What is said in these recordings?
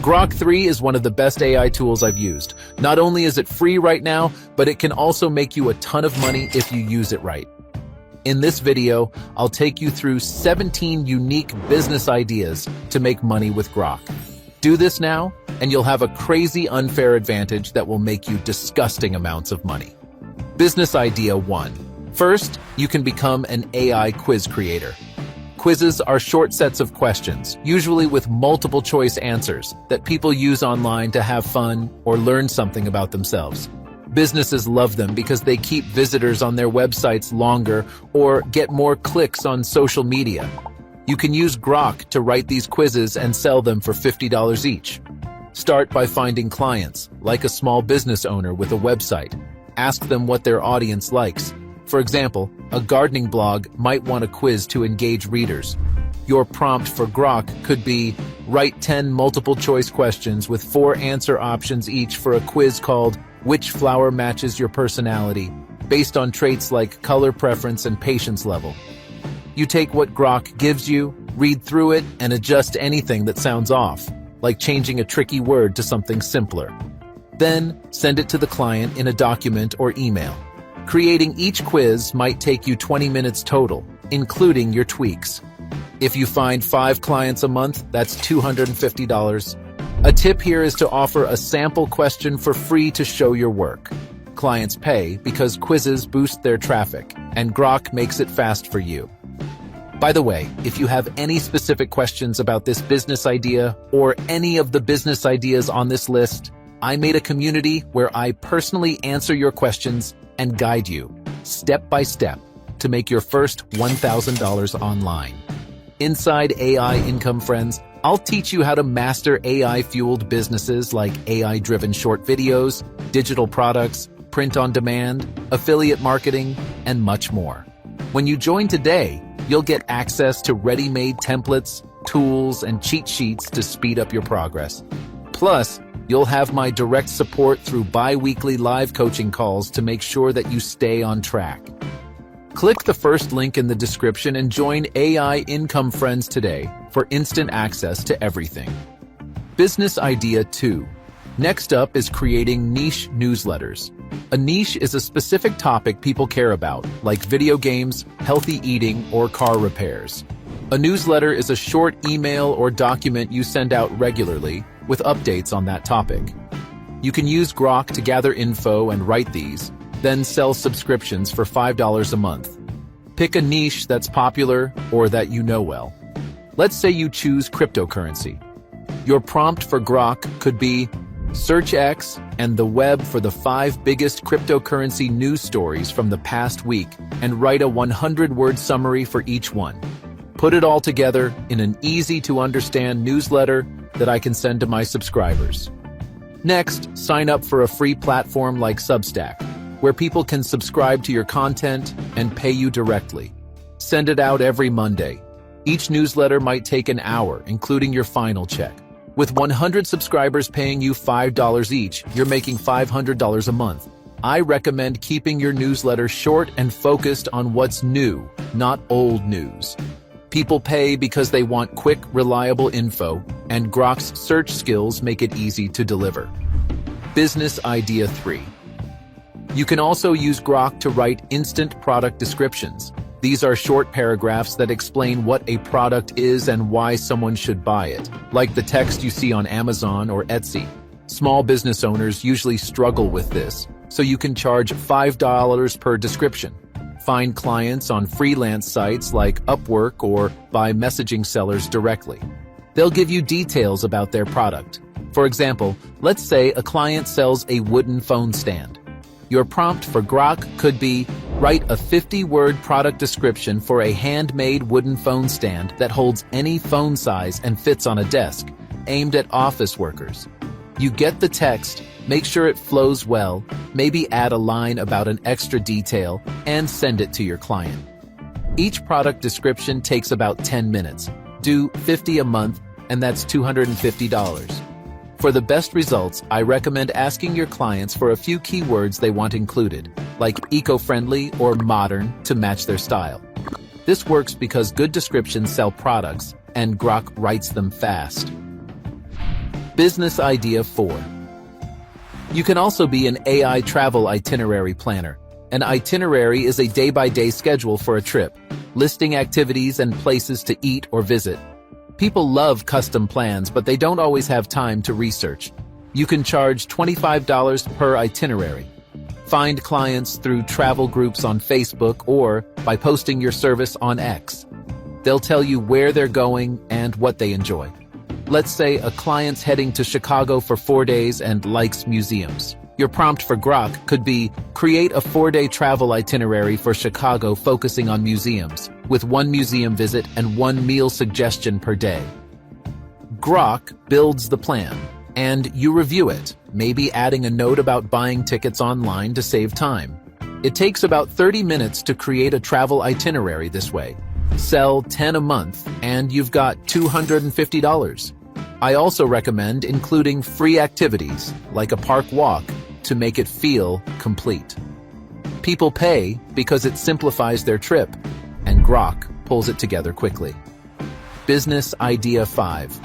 GROK 3 is one of the best AI tools I've used. Not only is it free right now, but it can also make you a ton of money if you use it right. In this video, I'll take you through 17 unique business ideas to make money with GROK. Do this now, and you'll have a crazy unfair advantage that will make you disgusting amounts of money. Business idea 1. First, you can become an AI quiz creator. Quizzes are short sets of questions, usually with multiple choice answers, that people use online to have fun or learn something about themselves. Businesses love them because they keep visitors on their websites longer or get more clicks on social media. You can use GROK to write these quizzes and sell them for $50 each. Start by finding clients, like a small business owner with a website. Ask them what their audience likes. For example, a gardening blog might want a quiz to engage readers. Your prompt for GROK could be, write 10 multiple-choice questions with 4 answer options each for a quiz called Which Flower Matches Your Personality, based on traits like color preference and patience level. You take what GROK gives you, read through it, and adjust anything that sounds off, like changing a tricky word to something simpler. Then, send it to the client in a document or email. Creating each quiz might take you 20 minutes total, including your tweaks. If you find 5 clients a month, that's $250. A tip here is to offer a sample question for free to show your work. Clients pay because quizzes boost their traffic, and GROK makes it fast for you. By the way, if you have any specific questions about this business idea or any of the business ideas on this list, I made a community where I personally answer your questions and guide you, step by step, to make your first $1,000 online. Inside AI Income Friends, I'll teach you how to master AI-fueled businesses like AI-driven short videos, digital products, print on demand, affiliate marketing, and much more. When you join today, you'll get access to ready-made templates, tools, and cheat sheets to speed up your progress. Plus, you'll have my direct support through bi-weekly live coaching calls to make sure that you stay on track. Click the first link in the description and join AI Income Friends today for instant access to everything. Business idea 2. Next up is creating niche newsletters. A niche is a specific topic people care about, like video games, healthy eating, or car repairs. A newsletter is a short email or document you send out regularly with updates on that topic. You can use GROK to gather info and write these, then sell subscriptions for $5 a month. Pick a niche that's popular or that you know well. Let's say you choose cryptocurrency. Your prompt for GROK could be, search X and the web for the 5 biggest cryptocurrency news stories from the past week and write a 100-word summary for each one. Put it all together in an easy-to-understand newsletter that I can send to my subscribers. Next, sign up for a free platform like Substack, where people can subscribe to your content and pay you directly. Send it out every Monday. Each newsletter might take an hour, including your final check. With 100 subscribers paying you $5 each, you're making $500 a month. I recommend keeping your newsletter short and focused on what's new, not old news. People pay because they want quick, reliable info, and GROK's search skills make it easy to deliver. Business idea 3. You can also use GROK to write instant product descriptions. These are short paragraphs that explain what a product is and why someone should buy it, like the text you see on Amazon or Etsy. Small business owners usually struggle with this, so you can charge $5 per description. Find clients on freelance sites like Upwork or by messaging sellers directly. They'll give you details about their product. For example, let's say a client sells a wooden phone stand. Your prompt for GROK could be, write a 50-word product description for a handmade wooden phone stand that holds any phone size and fits on a desk, aimed at office workers. You get the text, make sure it flows well, maybe add a line about an extra detail, and send it to your client. Each product description takes about 10 minutes. Do 50 a month, and that's $250. For the best results, I recommend asking your clients for a few keywords they want included, like eco-friendly or modern, to match their style. This works because good descriptions sell products, and GROK writes them fast. Business idea 4. You can also be an AI travel itinerary planner. An itinerary is a day-by-day schedule for a trip, listing activities and places to eat or visit. People love custom plans, but they don't always have time to research. You can charge $25 per itinerary. Find clients through travel groups on Facebook or by posting your service on X. They'll tell you where they're going and what they enjoy. Let's say a client's heading to Chicago for 4 days and likes museums. Your prompt for GROK could be, create a 4-day travel itinerary for Chicago focusing on museums, with 1 museum visit and 1 meal suggestion per day. GROK builds the plan, and you review it, maybe adding a note about buying tickets online to save time. It takes about 30 minutes to create a travel itinerary this way. Sell 10 a month, and you've got $250. I also recommend including free activities, like a park walk, to make it feel complete. People pay because it simplifies their trip, and GROK pulls it together quickly. Business idea 5.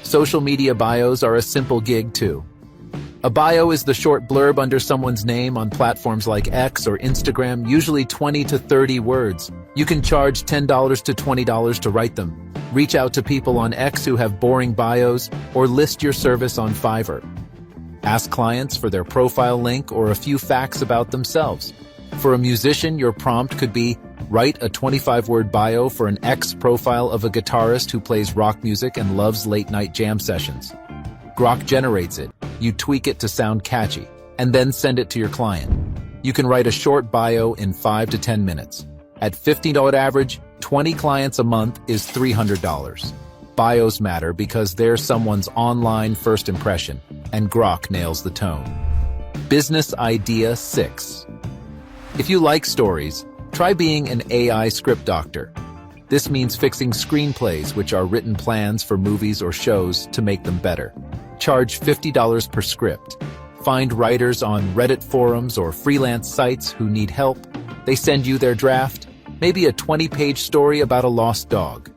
Social media bios are a simple gig too. A bio is the short blurb under someone's name on platforms like X or Instagram, usually 20 to 30 words. You can charge $10 to $20 to write them. Reach out to people on X who have boring bios, or list your service on Fiverr. Ask clients for their profile link or a few facts about themselves. For a musician, your prompt could be, write a 25-word bio for an X profile of a guitarist who plays rock music and loves late-night jam sessions. GROK generates it. You tweak it to sound catchy, and then send it to your client. You can write a short bio in 5 to 10 minutes. At $15 average, 20 clients a month is $300. Bios matter because they're someone's online first impression, and GROK nails the tone. Business idea 6. If you like stories, try being an AI script doctor. This means fixing screenplays, which are written plans for movies or shows, to make them better. Charge $50 per script. Find writers on Reddit forums or freelance sites who need help. They send you their draft, maybe a 20-page story about a lost dog.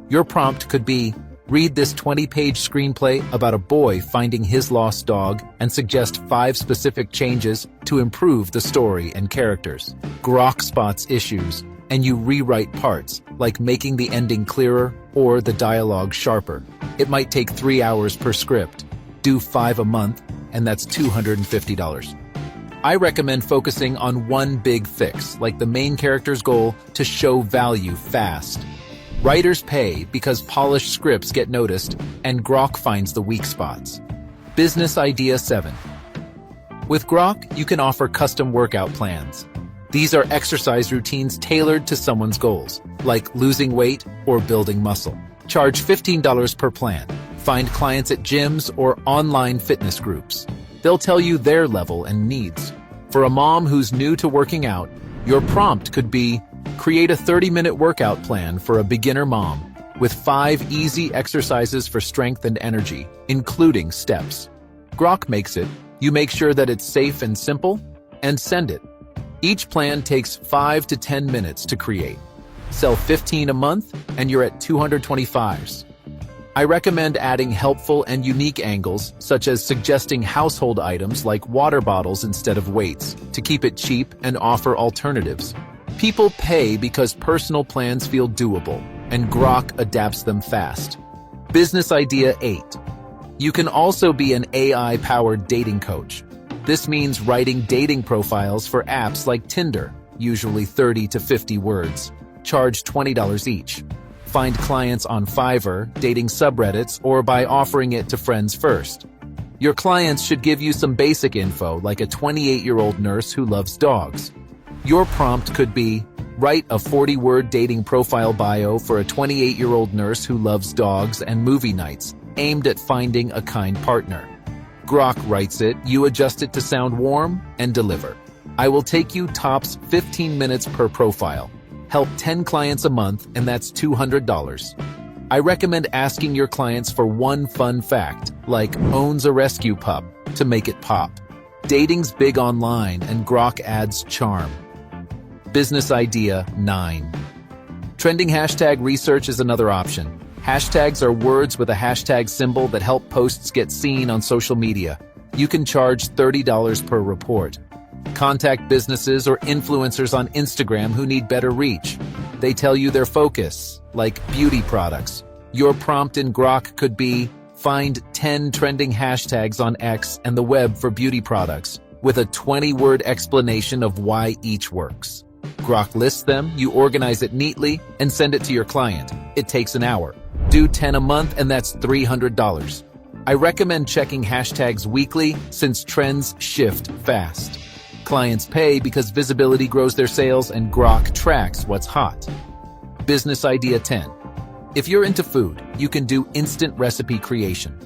Your prompt could be, read this 20-page screenplay about a boy finding his lost dog and suggest 5 specific changes to improve the story and characters. GROK spots issues, and you rewrite parts, like making the ending clearer or the dialogue sharper. It might take 3 hours per script. Do 5 a month, and that's $250. I recommend focusing on one big fix, like the main character's goal to show value fast. Writers pay because polished scripts get noticed, and GROK finds the weak spots. Business idea 7. With GROK, you can offer custom workout plans. These are exercise routines tailored to someone's goals, like losing weight or building muscle. Charge $15 per plan. Find clients at gyms or online fitness groups. They'll tell you their level and needs. For a mom who's new to working out, your prompt could be, create a 30-minute workout plan for a beginner mom with 5 easy exercises for strength and energy, including steps. GROK makes it. You make sure that it's safe and simple, and send it. Each plan takes 5 to 10 minutes to create. Sell 15 a month, and you're at $225. I recommend adding helpful and unique angles, such as suggesting household items like water bottles instead of weights, to keep it cheap and offer alternatives. People pay because personal plans feel doable, and GROK adapts them fast. Business idea 8. You can also be an AI-powered dating coach. This means writing dating profiles for apps like Tinder, usually 30 to 50 words. Charge $20 each. Find clients on Fiverr, dating subreddits, or by offering it to friends first. Your clients should give you some basic info, like a 28-year-old nurse who loves dogs. Your prompt could be, write a 40-word dating profile bio for a 28-year-old nurse who loves dogs and movie nights, aimed at finding a kind partner. GROK writes it, you adjust it to sound warm, and deliver. I will take you tops 15 minutes per profile. Help 10 clients a month, and that's $200. I recommend asking your clients for one fun fact, like owns a rescue pup, to make it pop. Dating's big online, and GROK adds charm. Business idea 9. Trending hashtag research is another option. Hashtags are words with a hashtag symbol that help posts get seen on social media. You can charge $30 per report. Contact businesses or influencers on Instagram who need better reach. They tell you their focus, like beauty products. Your prompt in GROK could be, find 10 trending hashtags on X and the web for beauty products, with a 20-word explanation of why each works. GROK lists them, you organize it neatly, and send it to your client. It takes an hour. Do 10 a month, and that's $300. I recommend checking hashtags weekly since trends shift fast. Clients pay because visibility grows their sales and GROK tracks what's hot. Business idea 10. If you're into food, you can do instant recipe creation.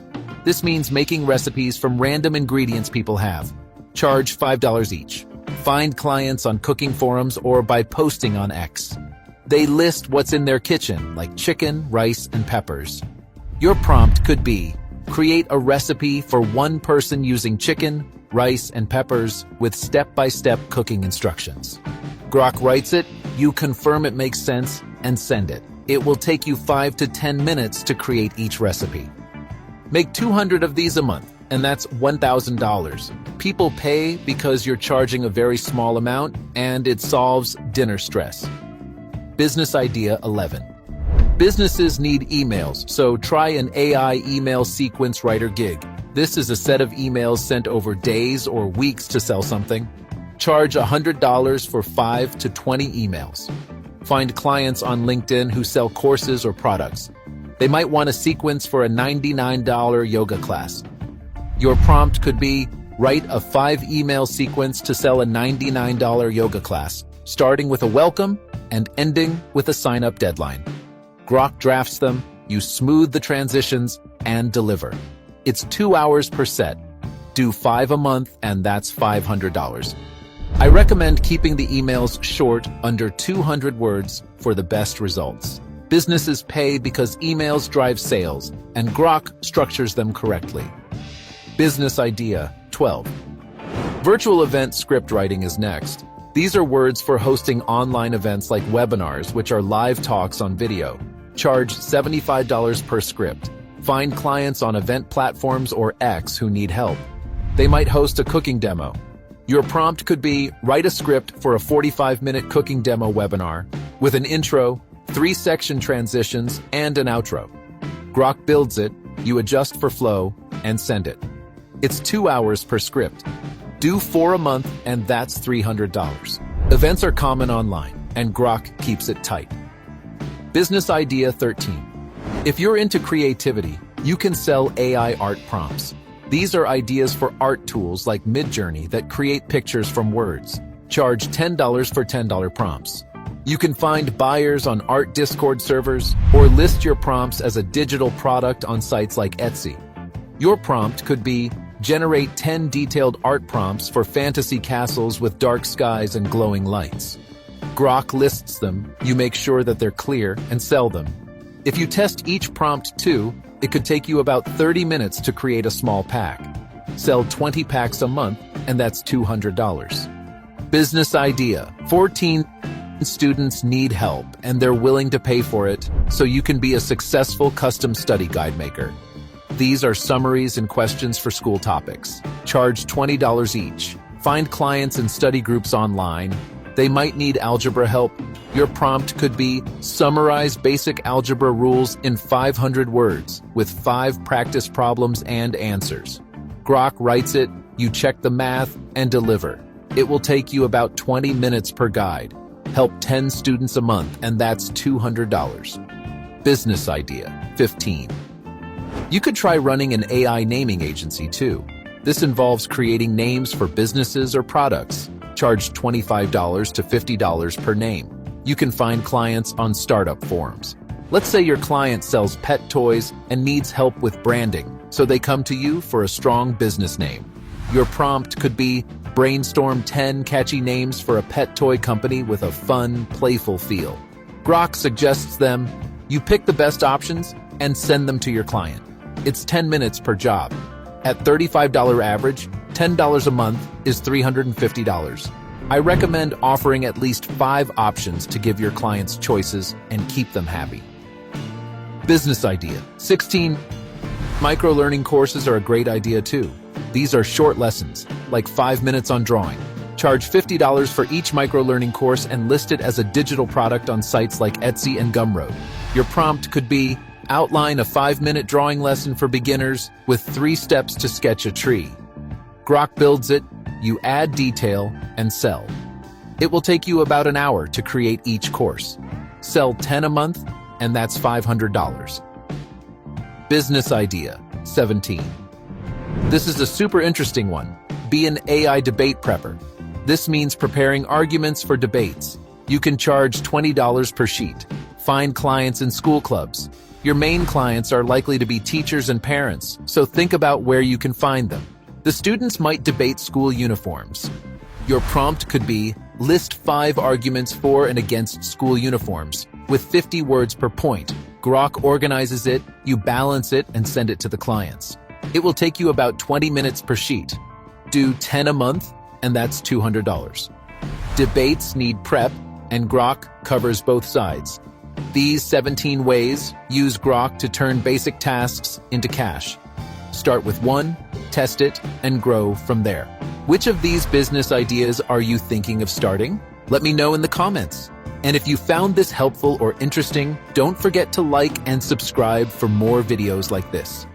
This means making recipes from random ingredients people have. Charge $5 each. Find clients on cooking forums or by posting on X. They list what's in their kitchen, like chicken, rice, and peppers. Your prompt could be, create a recipe for one person using chicken, rice, and peppers with step-by-step cooking instructions. GROK writes it, you confirm it makes sense, and send it. It will take you 5 to 10 minutes to create each recipe. Make 200 of these a month, and that's $1,000. People pay because you're charging a very small amount, and it solves dinner stress. Business idea 11. Businesses need emails, so try an AI email sequence writer gig. This is a set of emails sent over days or weeks to sell something. Charge $100 for 5 to 20 emails. Find clients on LinkedIn who sell courses or products. They might want a sequence for a $99 yoga class. Your prompt could be, write a 5-email sequence to sell a $99 yoga class, starting with a welcome and ending with a sign-up deadline. GROK drafts them, you smooth the transitions, and deliver. It's 2 hours per set. Do 5 a month, and that's $500. I recommend keeping the emails short, under 200 words, for the best results. Businesses pay because emails drive sales, and GROK structures them correctly. Business idea 12. Virtual event script writing is next. These are words for hosting online events like webinars, which are live talks on video. Charge $75 per script. Find clients on event platforms or X who need help. They might host a cooking demo. Your prompt could be, write a script for a 45-minute cooking demo webinar with an intro, 3-section transitions, and an outro. GROK builds it, you adjust for flow, and send it. It's 2 hours per script. Do 4 a month, and that's $300. Events are common online, and GROK keeps it tight. Business idea 13. If you're into creativity, you can sell AI art prompts. These are ideas for art tools like Midjourney that create pictures from words. Charge $10 for $10 prompts. You can find buyers on art Discord servers or list your prompts as a digital product on sites like Etsy. Your prompt could be, generate 10 detailed art prompts for fantasy castles with dark skies and glowing lights. GROK lists them, you make sure that they're clear, and sell them. If you test each prompt too, it could take you about 30 minutes to create a small pack. Sell 20 packs a month, and that's $200. Business idea 14. Students need help, and they're willing to pay for it, so you can be a successful custom study guide maker. These are summaries and questions for school topics. Charge $20 each. Find clients and study groups online. They might need algebra help. Your prompt could be, summarize basic algebra rules in 500 words with 5 practice problems and answers. GROK writes it, you check the math, and deliver. It will take you about 20 minutes per guide. Help 10 students a month, and that's $200. Business idea 15. You could try running an AI naming agency too. This involves creating names for businesses or products. Charge $25 to $50 per name. You can find clients on startup forums. Let's say your client sells pet toys and needs help with branding, so they come to you for a strong business name. Your prompt could be, brainstorm 10 catchy names for a pet toy company with a fun, playful feel. GROK suggests them, you pick the best options, and send them to your client. It's 10 minutes per job. At $35 average, $10 a month is $350. I recommend offering at least 5 options to give your clients choices and keep them happy. Business idea. 16. Micro-learning courses are a great idea too. These are short lessons, like 5 minutes on drawing. Charge $50 for each micro-learning course and list it as a digital product on sites like Etsy and Gumroad. Your prompt could be, outline a 5-minute drawing lesson for beginners with 3 steps to sketch a tree. GROK builds it, you add detail, and sell. It will take you about an hour to create each course. Sell 10 a month, and that's $500. Business idea. 17. This is a super interesting one. Be an AI debate prepper. This means preparing arguments for debates. You can charge $20 per sheet. Find clients in school clubs. Your main clients are likely to be teachers and parents, so think about where you can find them. The students might debate school uniforms. Your prompt could be, list 5 arguments for and against school uniforms, with 50 words per point. GROK organizes it, you balance it, and send it to the clients. It will take you about 20 minutes per sheet. Do 10 a month, and that's $200. Debates need prep, and GROK covers both sides. These 17 ways use GROK to turn basic tasks into cash. Start with one, test it, and grow from there. Which of these business ideas are you thinking of starting? Let me know in the comments. And if you found this helpful or interesting, don't forget to like and subscribe for more videos like this.